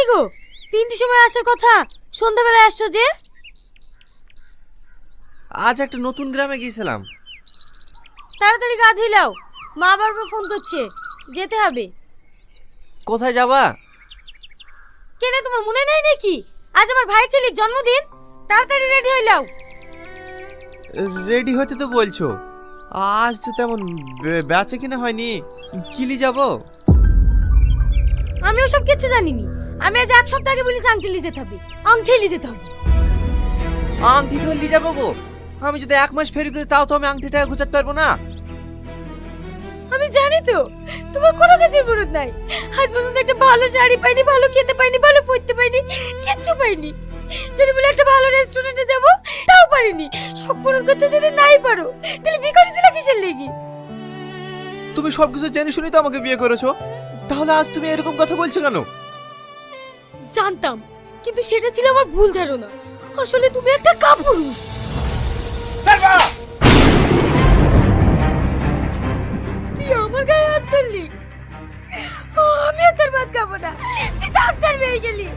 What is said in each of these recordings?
গো, 3টের সময় আসার কথা, সন্ধ্যাবেলায় আসছো যে? আজ একটা নতুন গ্রামে গিয়েছিলাম। তাড়াতাড়ি গা ধুইলাও, মা বারবার ফোন করছে, যেতে হবে। কোথায় যাবা? কেন, তোমার মনে নেই নাকি আজ আমার ভাই ছেলের জন্মদিন? তাড়াতাড়ি রেডি হইলাও। রেডি হতে তো বলছো, আজ তো তেমন বেচে কিনা হয়নি, কিলি যাবো। আমি ওসব কিছু জানিনি। আমি আজ 1 সপ্তাহ আগে বলেছি আংটি নিয়ে যেতে হবে, আংটি নিয়ে যেতে হবে। আংটি ধরলি যাবো গো? আমি যদি 1 মাস ফেরি করি তাও তো আমি আংটি টাকা গুছাতে পারবো না। আমি জানি তো তোমার কোনো কিছুর মরদ নাই। আজ পর্যন্ত একটা ভালো শাড়ি পাইনি, ভালো খেতে পাইনি, ভালো পড়তে পাইনি, কিচ্ছু পাইনি। যদি বলে একটা ভালো রেস্টুরেন্টে যাব, তাও পারিনি। সব পূরণ করতে যদি নাই পারো, তাহলে ভিখারি ছিল কিসের লেগে? তুমি সবকিছু জেনে শুনি তো আমাকে বিয়ে করেছো, তাহলে আজ তুমি এরকম কথা বলছো কেন? জানতাম, কিন্তু সেটা ছিল আমার ভুল ধারণা। আসলে তুমি একটা কাপুরুষ। তুই আমার গায়ে হাত তুললি, আমি আর তোর ভাত খাবো না। তুই ডাক্তার পেয়ে গেলি,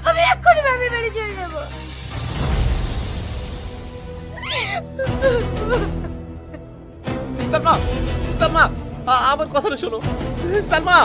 আমি এক্ষুনি বাবার বাড়ি চলে যাবো। সালমা, সালমা, আমার কথাটা শোনো। সালমা।